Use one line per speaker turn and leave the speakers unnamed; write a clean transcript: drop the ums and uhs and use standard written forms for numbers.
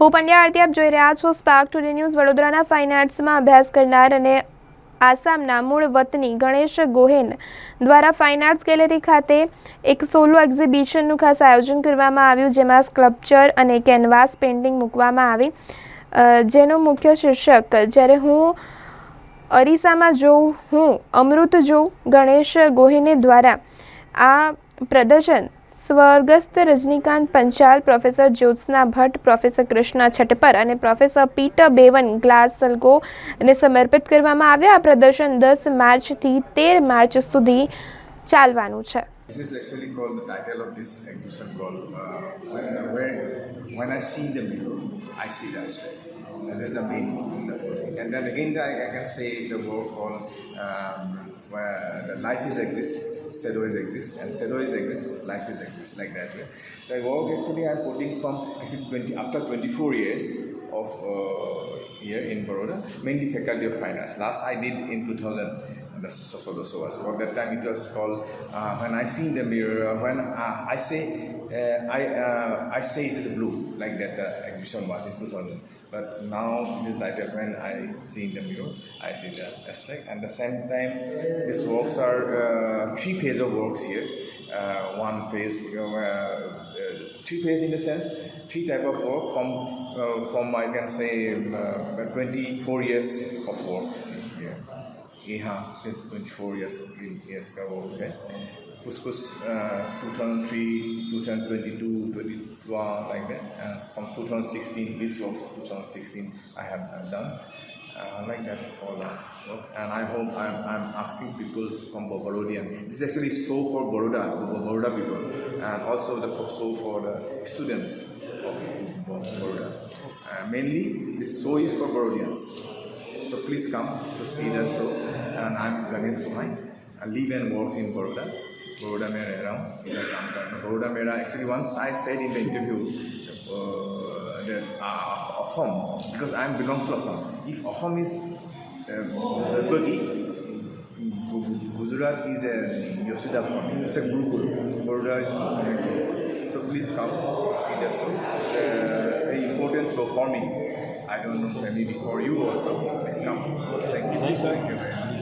હું પંડ્યા આરતી, આપ જોઈ રહ્યા છો સ્પાર્ક ટુડે ન્યૂઝ. વડોદરાના ફાઇન આર્ટ્સમાં અભ્યાસ કરનાર અને આસામના મૂળ વતની ગણેશ ગોહેન દ્વારા ફાઇન આર્ટ્સ ગેલેરી ખાતે એક સોલો એક્ઝિબિશનનું ખાસ આયોજન કરવામાં આવ્યું, જેમાં સ્કલ્પચર અને કેનવાસ પેઇન્ટિંગ મૂકવામાં આવી, જેનું મુખ્ય શીર્ષક જ્યારે હું અરીસામાં જોઉં હું અમૃત જોઉં. ગણેશ ગોહેને દ્વારા આ પ્રદર્શન સ્વર્ગસ્થ રજનીકાંત પંચાલ, પ્રોફેસર જ્યોત્સના ભટ્ટ, પ્રોફેસર કૃષ્ણા છટપર અને પ્રોફેસર પીટર બેવન ગ્લાસગોને સમર્પિત કરવામાં આવ્યા. આ પ્રદર્શન 10 માર્ચથી 13 માર્ચ સુધી ચાલવાનું છે.
This is actually called the title of this exhibition called when I see the mirror, I see that straight. That is the main thing. And then again I can say the word called where the life is exists, shadow is exists, and shadow is exists, life is exists, like that way. The work actually I'm putting from actually after 24 years of here in Baroda, mainly Faculty of Fine Arts. Last I did in 2000. The solo was called. That time it was called when I see in the mirror. When I say I say it is blue, like that exhibition was in 2000. But now this title, when I see in the mirror, I see the abstract. And the same time, these works are 3 phases of works here. One phase, 3 phases in the sense, 3 type of work from I can say 24 years of works here. यहाँ 24 years का work है. कुछ 2003, 2022, 2021 like that. And from 2016, this works 2016 I have done like that all the works. And I hope I'm asking people from Barodian. This is actually show for Baroda people, and also the show for the students of Baroda. Mainly this show is for Barodians. So please come to see the show. And I'm Ganesh Gohain. I live and work in Baroda. Baroda में रह रहा हूँ, इधर काम करना. Baroda मेरा actually once I said in the interview that Assam, because I belong to Assam. If Assam is Bagi, Gujarat is a Yasuda for me. It's a Gurukul. Baroda is a Gurukul. So please come see the show. It's a very important show for me. I don't know, maybe for you also. Please come. Thank you.
Thanks, sir.
Thank you very much.